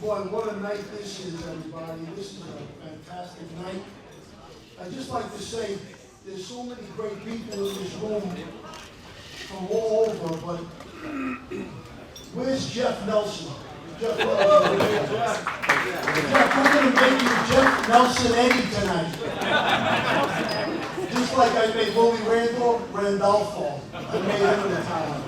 Boy, what a night this is, everybody. This is a fantastic night. I'd just like to say there's so many great people in this room from all over, but where's Jeff Nelson? Jeff, we're going to make you Jeff Nelson Eddie tonight. Just like I made Willie Randolph. I made him in the time.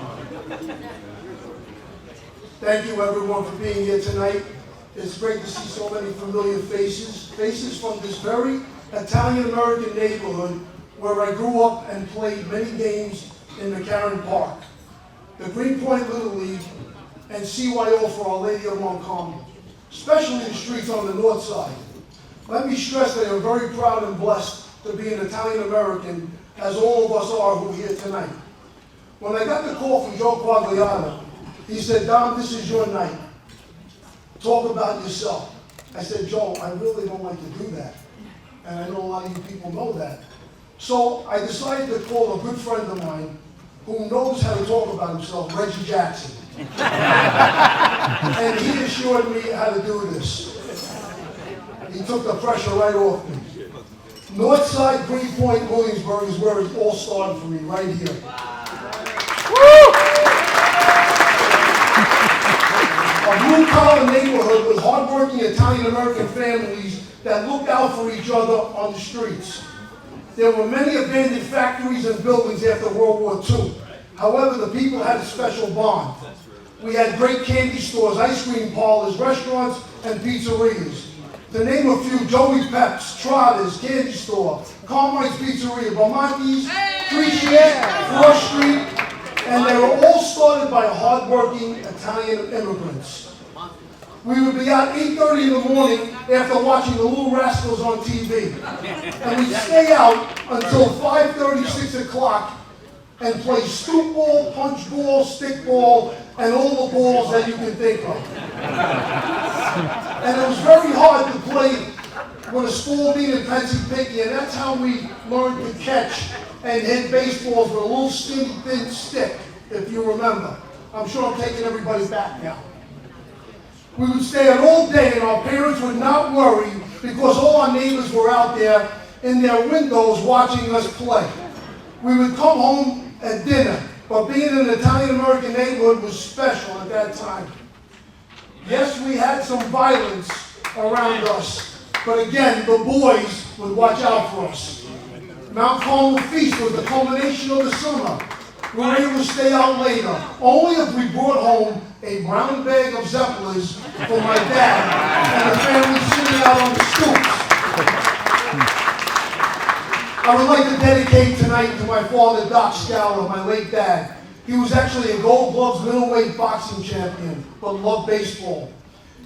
Thank you, everyone, for being here tonight. It's great to see so many familiar faces from this very Italian-American neighborhood where I grew up and played many games in McCarran Park, the Greenpoint Little League, and CYO for Our Lady of Mount Carmel, especially the streets on the north side. Let me stress that I'm very proud and blessed to be an Italian-American, as all of us are who are here tonight. When I got the call from Joe Quagliata, he said, "Dom, this is your night. Talk about yourself." I said, "Joe, I really don't like to do that. And I know a lot of you people know that." So I decided to call a good friend of mine who knows how to talk about himself, Reggie Jackson. And he assured me how to do this. He took the pressure right off me. Northside, Greenpoint, Williamsburg is where it all started for me, right here. A blue-collar neighborhood with hardworking Italian-American families that looked out for each other on the streets. There were many abandoned factories and buildings after World War II. However, the people had a special bond. We had great candy stores, ice cream parlors, restaurants, and pizzerias. To name a few, Joey Pep's, Trotters, Candy Store, Carmine's Pizzeria, Belmonte's, Creasy, Frost Street, and they were all started by hardworking Italian immigrants. We would be out 8:30 in the morning after watching the Little Rascals on TV. And we'd stay out until 5:30, 6 o'clock and play stoop ball, punch ball, stick ball, and all the balls that you can think of. And it was very hard to play with a small bean and pencil picky, and that's how we learned to catch and hit baseballs with a little skinny thin stick, if you remember. I'm sure I'm taking everybody back now. We would stay out all day and our parents would not worry because all our neighbors were out there in their windows watching us play. We would come home at dinner, but being in an Italian-American neighborhood was special at that time. Yes, we had some violence around us, but again, the boys would watch out for us. Mount Carmel Feast was the culmination of the summer. We were able to stay out later, only if we brought home a brown bag of Zeppelins for my dad and the family sitting out on the stoops. I would like to dedicate tonight to my father, Dom Scala, my late dad. He was actually a Gold Gloves middleweight boxing champion, but loved baseball.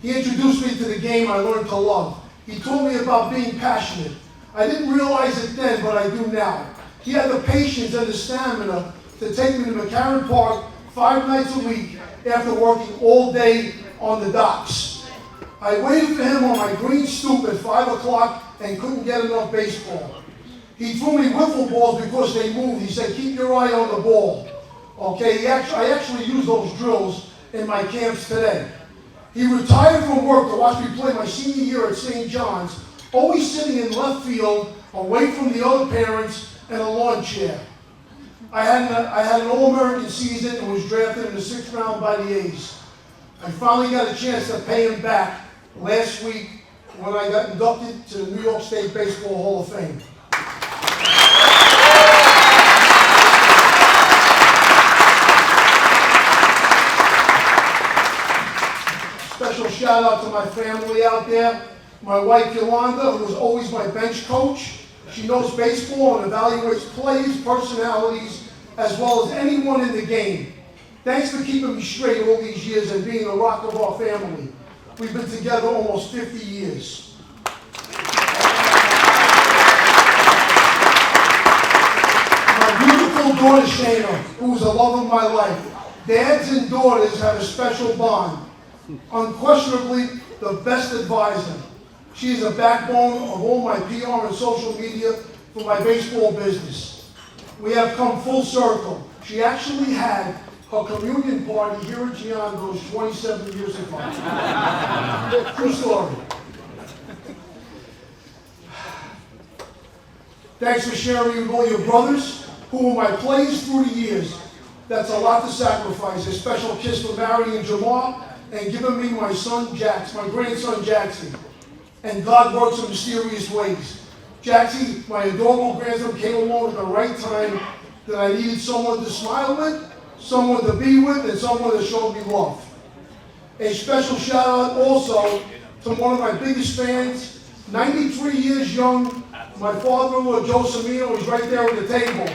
He introduced me to the game I learned to love. He taught me about being passionate. I didn't realize it then, but I do now. He had the patience and the stamina to take me to McCarran Park 5 nights a week after working all day on the docks. I waited for him on my green stoop at 5 o'clock and couldn't get enough baseball. He threw me wiffle balls because they moved. He said, "Keep your eye on the ball." Okay, I actually use those drills in my camps today. He retired from work to watch me play my senior year at St. John's, always sitting in left field, away from the other parents, in a lawn chair. I had an All-American season and was drafted in the 6th round by the A's. I finally got a chance to pay him back last week when I got inducted to the New York State Baseball Hall of Fame. Special shout out to my family out there. My wife Yolanda, who was always my bench coach. She knows baseball and evaluates plays, personalities, as well as anyone in the game. Thanks for keeping me straight all these years and being the rock of our family. We've been together almost 50 years. My beautiful daughter Shayna, who's the love of my life. Dads and daughters have a special bond. Unquestionably, the best advisor. She is a backbone of all my PR and social media for my baseball business. We have come full circle. She actually had her communion party here at Giando's 27 years ago. True story. Thanks for sharing with all your brothers, who were my players through the years. That's a lot to sacrifice. A special kiss for Mary and Jamar, and giving me my son, Jax, my grandson, Jackson. And God works in mysterious ways. Jackson, my adorable grandson, came along at the right time that I needed someone to smile with, someone to be with, and someone to show me love. A special shout out also to one of my biggest fans, 93 years young, my father-in-law, Joe Semino, is right there at the table.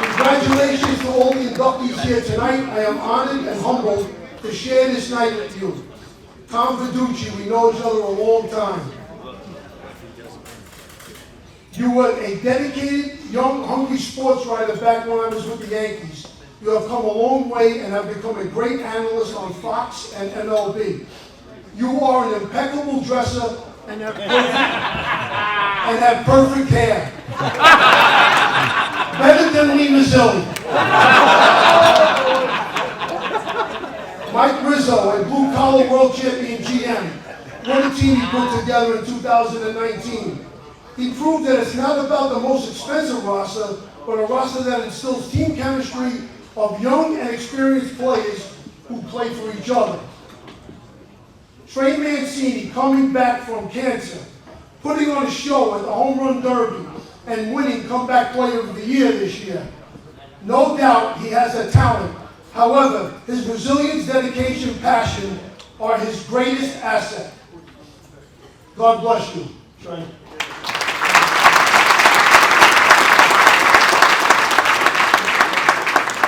Congratulations to all the inductees here tonight. I am honored and humbled to share this night with you. Tom Verducci, we know each other a long time. You were a dedicated, young, hungry sports writer back when I was with the Yankees. You have come a long way and have become a great analyst on Fox and MLB. You are an impeccable dresser and have perfect hair. Better than Lee Mazzilli. Mike Rizzo, a blue-collar world champion GM. What a team he put together in 2019. He proved that it's not about the most expensive roster, but a roster that instills team chemistry of young and experienced players who play for each other. Trey Mancini, coming back from cancer, putting on a show at the Home Run Derby, and winning Comeback Player of the Year this year. No doubt he has a talent. However, his resilience, dedication, passion are his greatest asset. God bless you, Trey.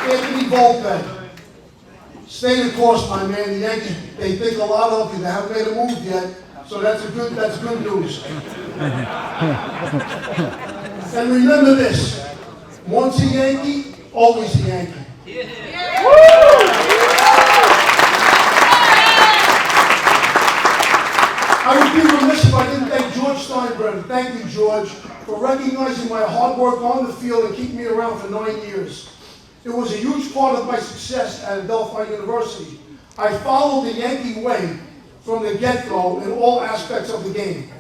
Anthony Volpe. Stay the course, my man. The Yankees, they think a lot of you. They haven't made a move yet, so that's good news. And remember this, once a Yankee, always a Yankee. I would be remiss if I didn't thank George Steinbrenner. Thank you, George, for recognizing my hard work on the field and keeping me around for 9 years. It was a huge part of my success at Adelphi University. I followed the Yankee way from the get-go in all aspects of the game.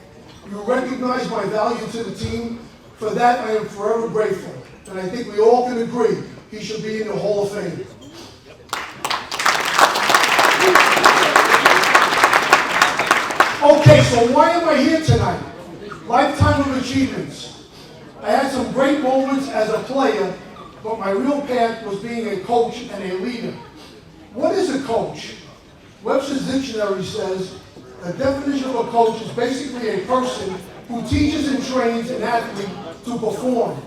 You recognize my value to the team. For that, I am forever grateful. And I think we all can agree he should be in the Hall of Fame. Okay, so why am I here tonight? Lifetime of achievements. I had some great moments as a player, but my real path was being a coach and a leader. What is a coach? Webster's Dictionary says the definition of a coach is basically a person who teaches and trains an athlete to perform.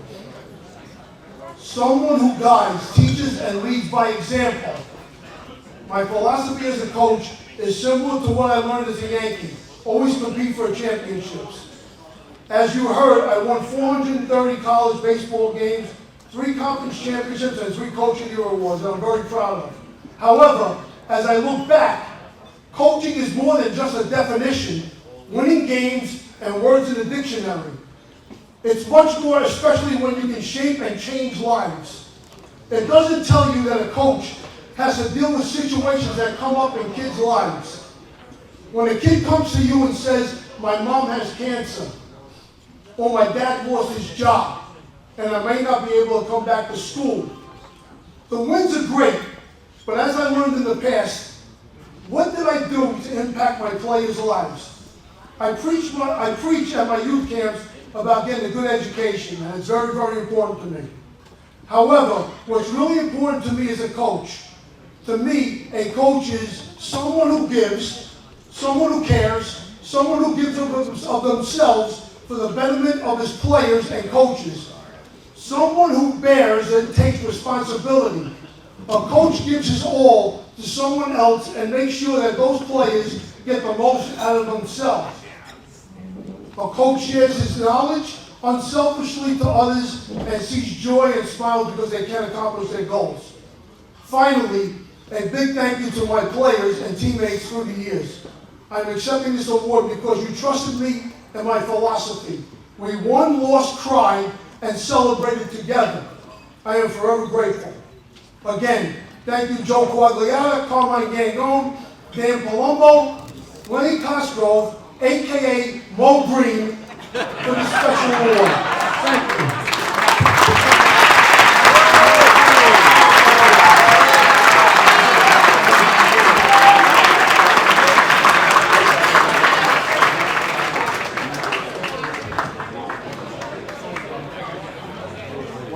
Someone who guides, teaches, and leads by example. My philosophy as a coach is similar to what I learned as a Yankee. Always compete for championships. As you heard, I won 430 college baseball games, 3 conference championships, and 3 Coach of the Year awards that I'm very proud of. However, as I look back, coaching is more than just a definition, winning games, and words in the dictionary. It's much more, especially when you can shape and change lives. It doesn't tell you that a coach has to deal with situations that come up in kids' lives. When a kid comes to you and says, my mom has cancer, or my dad lost his job, and I may not be able to come back to school. The wins are great, but as I learned in the past, what did I do to impact my players' lives? I preach at my youth camps about getting a good education, and it's very, very important to me. However, what's really important to me as a coach, to me, a coach is someone who gives, someone who cares, someone who gives of themselves for the betterment of his players and coaches. Someone who bears and takes responsibility. A coach gives his all to someone else and makes sure that those players get the most out of themselves. A coach shares his knowledge unselfishly to others and sees joy and smiles because they can accomplish their goals. Finally, a big thank you to my players and teammates through the years. I'm accepting this award because you trusted me and my philosophy. We won, lost, cried, and celebrated together. I am forever grateful. Again, thank you Joe Quagliata, Carmine Gangone, Dan Palumbo, Lenny Cosgrove, a.k.a. Mo Green, for the special award.